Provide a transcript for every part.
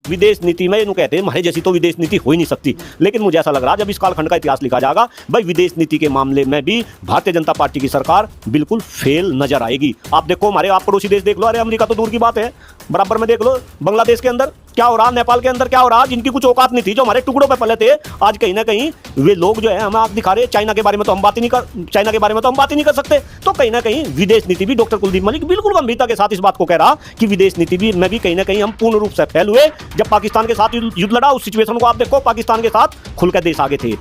विदेश नीति में इन्हों कहते हैं हमारे जैसी तो विदेश नीति हो ही नहीं सकती। लेकिन मुझे ऐसा लग रहा है जब इस कालखंड का इतिहास लिखा जाएगा भाई विदेश नीति के मामले में भी भारतीय जनता पार्टी की सरकार बिल्कुल फेल नजर आएगी। आप देखो हमारे आप पड़ोसी देश देख लो, अरे अमेरिका तो दूर की बात है, बराबर में देख लो बांग्लादेश के अंदर क्या हो रहा, नेपाल के अंदर क्या हो रहा, जिनकी कुछ औकात नहीं थी, जो हमारे टुकड़ों पे पले थे, आज कहीं ना कहीं वे लोग जो है हमें आंख दिखा रहे। चाइना के बारे में तो हम बात ही नहीं कर सकते। तो कहीं ना कहीं विदेश नीति भी डॉक्टर कुलदीप मलिक बिल्कुल गंभीरता के साथ इस बात को कह रहा कि विदेश नीति भी में भी कहीं ना कहीं हम पूर्ण रूप से फेल हुए। जब पाकिस्तान के साथ युद्ध लड़ा उस सिचुएशन को आप देखो, पाकिस्तान के साथ खुलकर देश आगे थे,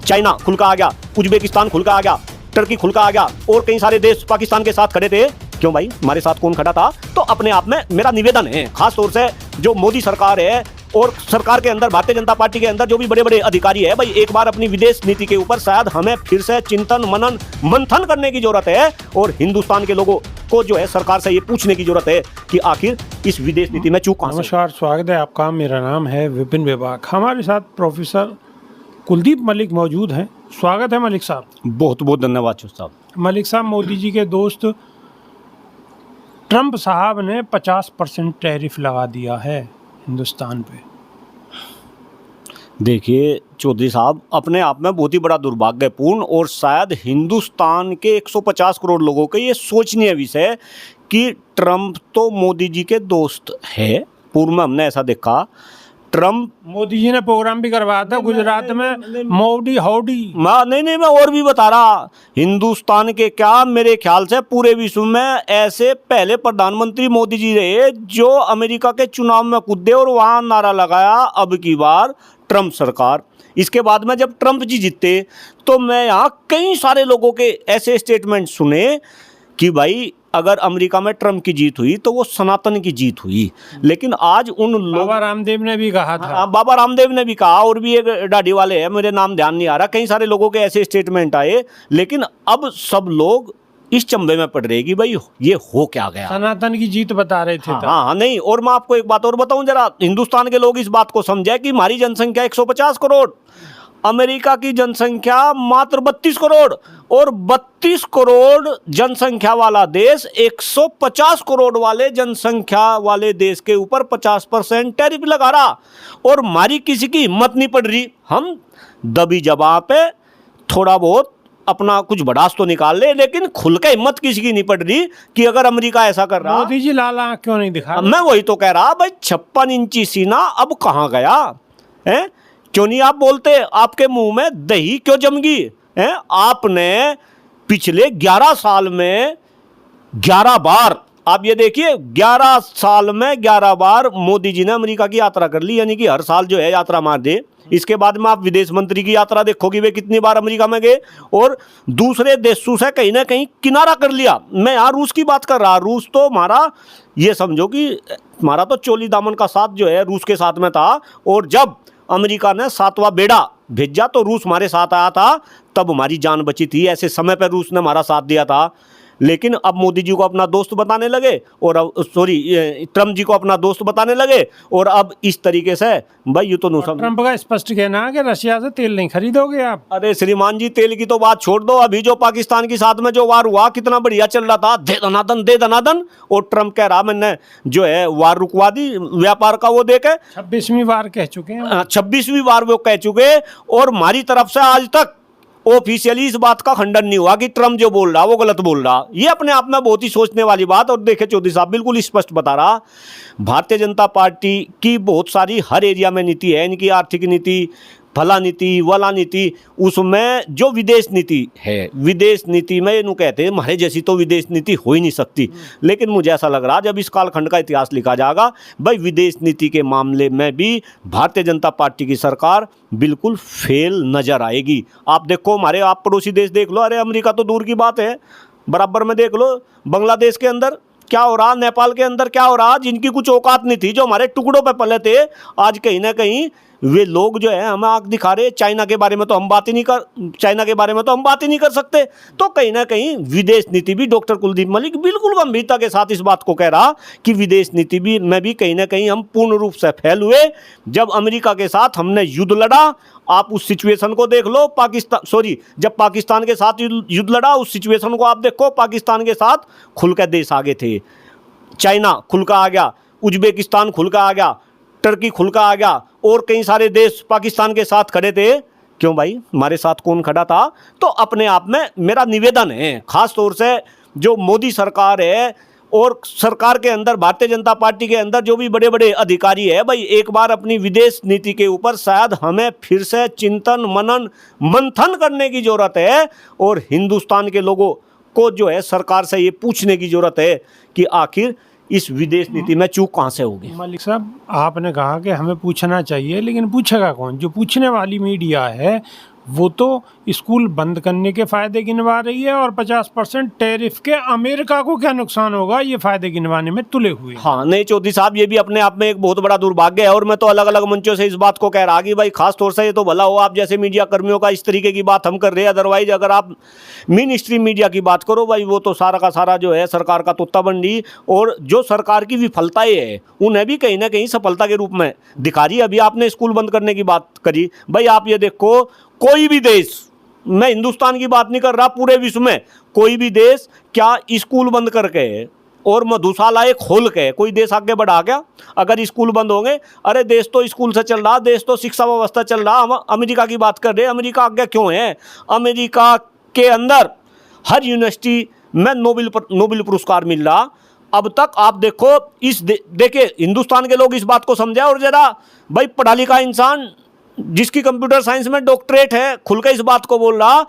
चाइना खुलकर आ गया, उज्बेकिस्तान खुलकर आ गया, टर्की खुलकर आ गया और कई सारे देश पाकिस्तान के साथ खड़े थे। क्यों भाई, हमारे साथ कौन खड़ा था? तो अपने आप में मेरा निवेदन है खास तौर से जो मोदी सरकार है और सरकार के अंदर भारतीय जनता पार्टी के अंदर जो भी बड़े बड़े अधिकारी है, भाई एक बार अपनी विदेश नीति के ऊपर शायद हमें फिर से चिंतन मनन मंथन करने की जरूरत है और हिंदुस्तान के लोगों को जो है सरकार से ये पूछने की जरूरत है कि आखिर इस विदेश नीति में चूक कहां से। नमस्कार, स्वागत है आपका। मेरा नाम है विपिन विभाग। हमारे साथ प्रोफेसर कुलदीप मलिक मौजूद हैं। स्वागत है मलिक साहब। बहुत बहुत धन्यवाद साहब। मलिक साहब, मोदी जी के दोस्त ट्रंप साहब ने 50% टैरिफ लगा दिया है हिंदुस्तान पे। देखिए चौधरी साहब, अपने आप में बहुत ही बड़ा दुर्भाग्यपूर्ण और शायद हिंदुस्तान के 150 करोड़ लोगों के ये सोचनीय विषय कि ट्रंप तो मोदी जी के दोस्त है। पूर्व में हमने ऐसा देखा, ट्रंप मोदी जी ने प्रोग्राम भी करवाया था गुजरात में, मोदी हाउडी। नहीं, मैं और भी बता रहा, हिंदुस्तान के क्या मेरे ख्याल से पूरे विश्व में ऐसे पहले प्रधानमंत्री मोदी जी रहे जो अमेरिका के चुनाव में कूदे और वहां नारा लगाया अब की बार ट्रंप सरकार। इसके बाद में जब ट्रंप जी जीते तो मैं यहाँ कई सारे लोगों के ऐसे स्टेटमेंट सुने कि भाई अगर अमेरिका में ट्रंप की जीत हुई तो वो सनातन की जीत हुई। लेकिन आज उन बाबा रामदेव ने भी कहा था, बाबा रामदेव ने भी कहा और भी एक दाढ़ी वाले हैं, मेरे नाम ध्यान नहीं आ रहा, कई सारे लोगों के ऐसे स्टेटमेंट आए। लेकिन अब सब लोग इस चंबे में पड़ रहे कि भाई ये हो क्या गया, सनातन की जीत बता रहे थे। हाँ, नहीं। और मैं आपको एक बात और बताऊं, जरा हिंदुस्तान के लोग इस बात को समझे कि हमारी जनसंख्या 150 करोड़, अमेरिका की जनसंख्या मात्र 32 करोड़ और 32 करोड़ जनसंख्या वाला देश 150 करोड़ वाले जनसंख्या वाले देश के ऊपर 50% टैरिफ लगा रहा और हमारी किसी की हिम्मत नहीं पड़ रही। हम दबी जबां पे थोड़ा बहुत अपना कुछ भड़ास तो निकाल ले, लेकिन खुल के हिम्मत किसी की नहीं पड़ रही कि अगर अमेरिका ऐसा कर रहा। मोदी जी लाल आंख क्यों नहीं दिखा? मैं वही तो कह रहा भाई, 56 इंची सीना अब कहाँ गया है? क्यों नहीं आप बोलते? आपके मुंह में दही क्यों जम गई है? आपने पिछले 11 साल में 11 बार, आप ये देखिए 11 साल में 11 बार मोदी जी ने अमेरिका की यात्रा कर ली, यानी कि हर साल जो है यात्रा मार दे। इसके बाद में आप विदेश मंत्री की यात्रा देखोगे वे कितनी बार अमेरिका में गए और दूसरे देशों से कहीं ना कहीं किनारा कर लिया। मैं यहाँ रूस की बात कर रहा, रूस तो हमारा ये समझो कि हमारा तो चोली दामन का साथ जो है रूस के साथ में था और जब अमेरिका ने 7वां बेड़ा भेजा तो रूस हमारे साथ आया था, तब हमारी जान बची थी। ऐसे समय पर रूस ने हमारा साथ दिया था। लेकिन अब मोदी जी को अपना दोस्त बताने लगे और अब ट्रंप जी को अपना दोस्त बताने लगे और अब इस तरीके से भाई ये तो ट्रंप का स्पष्ट कहना है कि रशिया से तेल नहीं खरीदोगे आप। अरे श्रीमान जी, तेल की तो बात छोड़ दो, अभी जो पाकिस्तान के साथ में जो वार हुआ कितना बढ़िया चल रहा था, दे दनादन और ट्रंप कह रहा मैंने जो है वार रुकवा दी व्यापार का। वो देखे 26वीं बार कह चुके हैं, 26वीं बार वो कह चुके और हमारी तरफ से आज तक ऑफिशियली इस बात का खंडन नहीं हुआ कि ट्रंप जो बोल रहा वो गलत बोल रहा। ये अपने आप में बहुत ही सोचने वाली बात। और देखे चौधरी साहब बिल्कुल स्पष्ट बता रहा, भारतीय जनता पार्टी की बहुत सारी हर एरिया में नीति है, इनकी आर्थिक नीति, फला नीति, वाला नीति, उसमें जो विदेश नीति है, विदेश नीति में इन्हों कहते हैं हमारे जैसी तो विदेश नीति हो ही नहीं सकती। लेकिन मुझे ऐसा लग रहा जब इस कालखंड का इतिहास लिखा जाएगा भाई विदेश नीति के मामले में भी भारतीय जनता पार्टी की सरकार बिल्कुल फेल नजर आएगी। आप देखो हमारे आप पड़ोसी देश देख लो, अरे अमेरिका तो दूर की बात है, बराबर में देख लो बांग्लादेश के अंदर क्या हो रहा, नेपाल के अंदर क्या हो रहा, जिनकी कुछ औकात नहीं थी, जो हमारे टुकड़ों पे पले थे, आज कहीं ना कहीं वे लोग जो है हमें आंख दिखा रहे। चाइना के बारे में तो हम बात ही नहीं कर सकते। तो कहीं ना कहीं विदेश नीति भी डॉक्टर कुलदीप मलिक बिल्कुल गंभीरता के साथ इस बात को कह रहा कि विदेश नीति भी में भी कहीं ना कहीं हम पूर्ण रूप से फेल हुए। जब अमेरिका के साथ हमने युद्ध लड़ा, आप उस सिचुएशन को देख लो, जब पाकिस्तान के साथ युद्ध लड़ा उस सिचुएशन को आप देखो, पाकिस्तान के साथ खुलकर देश आगे थे, चाइना खुलकर आ गया, उज्बेकिस्तान खुलकर आ गया, टर्की खुल का आ गया और कई सारे देश पाकिस्तान के साथ खड़े थे। क्यों भाई, हमारे साथ कौन खड़ा था? तो अपने आप में मेरा निवेदन है, खास तौर से जो मोदी सरकार है और सरकार के अंदर भारतीय जनता पार्टी के अंदर जो भी बड़े बड़े अधिकारी है, भाई एक बार अपनी विदेश नीति के ऊपर शायद हमें फिर से चिंतन मनन मंथन करने की जरूरत है और हिंदुस्तान के लोगों को जो है सरकार से ये पूछने की जरूरत है कि आखिर इस विदेश नीति में चूक कहाँ से होगी। मलिक साहब, आपने कहा कि हमें पूछना चाहिए, लेकिन पूछेगा कौन? जो पूछने वाली मीडिया है वो तो स्कूल बंद करने के फ़ायदे गिनवा रही है और 50% टैरिफ के अमेरिका को क्या नुकसान होगा ये फ़ायदे गिनवाने में तुले हुए। हाँ नहीं चौधरी साहब, ये भी अपने आप में एक बहुत बड़ा दुर्भाग्य है और मैं तो अलग अलग मंचों से इस बात को कह रहा कि भाई खास तौर से ये तो भला हो आप जैसे मीडिया कर्मियों का इस तरीके की बात हम कर रहे हैं, अदरवाइज अगर आप मेन स्ट्रीम मीडिया की बात करो भाई वो तो सारा का सारा जो है सरकार का तोता बंडी और जो सरकार की विफलताएं है उन्हें भी कहीं ना कहीं सफलता के रूप में दिखा रही है। अभी आपने स्कूल बंद करने की बात करी, भाई आप ये देखो कोई भी देश, मैं हिंदुस्तान की बात नहीं कर रहा, पूरे विश्व में कोई भी देश क्या स्कूल बंद करके और मधुशालाएं खोल के कोई देश आगे बढ़ा गया? अगर स्कूल बंद होंगे, अरे देश तो स्कूल से चल रहा, देश तो शिक्षा व्यवस्था चल रहा। हम अमेरिका की बात कर रहे हैं, अमेरिका आगे क्यों है? अमेरिका के अंदर हर यूनिवर्सिटी में नोबेल पुरस्कार मिल रहा। अब तक आप देखो देखिए हिंदुस्तान के लोग इस बात को समझे और जरा भाई पढ़ा लिखा इंसान जिसकी कंप्यूटर साइंस में डॉक्टरेट है खुल के इस बात को बोल रहा,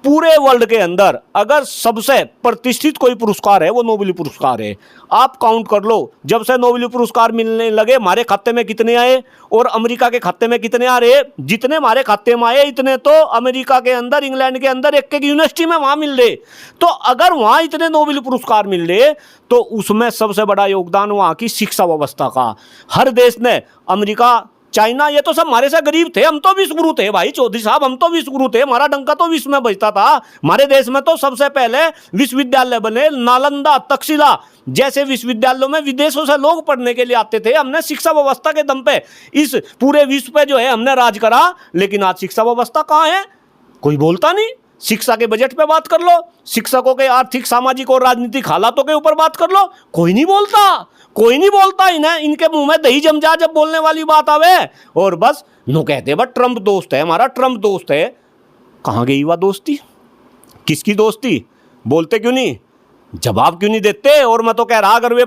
पूरे वर्ल्ड के अंदर अगर सबसे प्रतिष्ठित कोई पुरस्कार है वो नोबेल पुरस्कार है। आप काउंट कर लो, जब से नोबेल पुरस्कार मिलने लगे हमारे खाते में कितने आए और अमेरिका के खाते में कितने आ रहे? जितने हमारे खाते में आए इतने तो अमेरिका के अंदर, इंग्लैंड के अंदर एक एक यूनिवर्सिटी में वहाँ मिल रहे। तो अगर वहाँ इतने नोबेल पुरस्कार मिल रहे तो उसमें सबसे बड़ा योगदान वहाँ की शिक्षा व्यवस्था का। हर देश ने, अमेरिका, चाइना, ये तो सब हमारे से गरीब थे, हम तो विश्वगुरु थे भाई चौधरी साहब, हम तो विश्वगुरु थे, हमारा डंका तो विश्व में बजता था। हमारे देश में तो सबसे पहले विश्वविद्यालय बने, नालंदा, तक्षशिला जैसे विश्वविद्यालयों में विदेशों से लोग पढ़ने के लिए आते थे। हमने शिक्षा व्यवस्था के दम पे इस पूरे विश्व पे जो है हमने राज करा, लेकिन आज शिक्षा व्यवस्था कहाँ है? कोई बोलता नहीं। शिक्षा के बजट पे बात कर लो, शिक्षकों के आर्थिक, सामाजिक और राजनीतिक हालातों के ऊपर बात कर लो, कोई नहीं बोलता, कोई नहीं बोलता। इन्हें इनके मुंह में दही जम जा जब बोलने वाली बात आवे और बस नो कहते बस ट्रम्प दोस्त है, हमारा ट्रम्प दोस्त है। कहाँ गई वह दोस्ती? किसकी दोस्ती? बोलते क्यों नहीं, जवाब क्यों नहीं देते? और मैं तो कह रहा अगर वे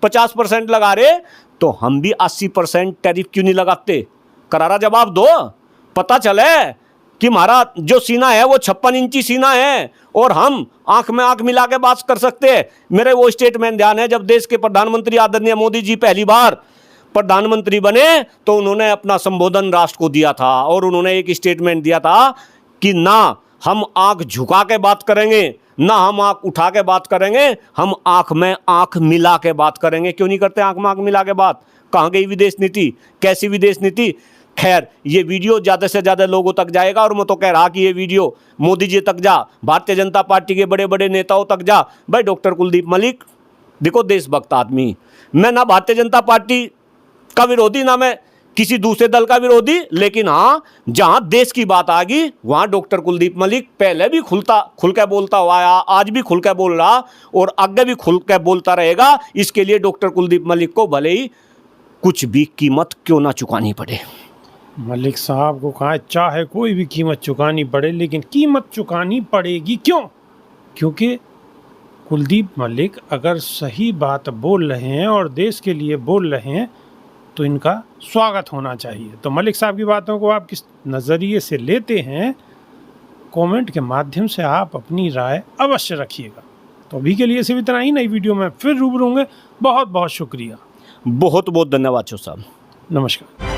50% लगा रहे तो हम भी 80% टैरिफ क्यों नहीं लगाते? करारा जवाब दो, पता चले कि हमारा जो सीना है वो 56 इंची सीना है और हम आंख में आंख मिला के बात कर सकते हैं। मेरे वो स्टेटमेंट ध्यान है जब देश के प्रधानमंत्री आदरणीय मोदी जी पहली बार प्रधानमंत्री बने तो उन्होंने अपना संबोधन राष्ट्र को दिया था और उन्होंने एक स्टेटमेंट दिया था कि ना हम आंख झुका के बात करेंगे, ना हम आंख उठा के बात करेंगे, हम आंख में आंख मिला के बात करेंगे। क्यों नहीं करते आंख में आंख मिला के बात? कहाँ गई विदेश नीति? कैसी विदेश नीति? खैर ये वीडियो ज़्यादा से ज़्यादा लोगों तक जाएगा और मैं तो कह रहा कि ये वीडियो मोदी जी तक जा, भारतीय जनता पार्टी के बड़े बड़े नेताओं तक जा। भाई डॉक्टर कुलदीप मलिक देखो देशभक्त आदमी, मैं ना भारतीय जनता पार्टी का विरोधी ना मैं किसी दूसरे दल का विरोधी, लेकिन हाँ जहाँ देश की बात आ गई वहाँ डॉक्टर कुलदीप मलिक पहले भी खुल के बोलता हुआ आया, आज भी खुल के बोल रहा और आगे भी खुल के बोलता रहेगा। इसके लिए डॉक्टर कुलदीप मलिक को भले ही कुछ भी कीमत क्यों ना चुकानी पड़े। मलिक साहब को कहा चाहे कोई भी कीमत चुकानी पड़े, लेकिन कीमत चुकानी पड़ेगी। क्यों? क्योंकि कुलदीप मलिक अगर सही बात बोल रहे हैं और देश के लिए बोल रहे हैं तो इनका स्वागत होना चाहिए। तो मलिक साहब की बातों को आप किस नज़रिए से लेते हैं, कमेंट के माध्यम से आप अपनी राय अवश्य रखिएगा। तो अभी के लिए सिर्फ इतना ही, नई वीडियो में फिर रूबरू होंगे। बहुत बहुत शुक्रिया, बहुत बहुत धन्यवाद साहब, नमस्कार।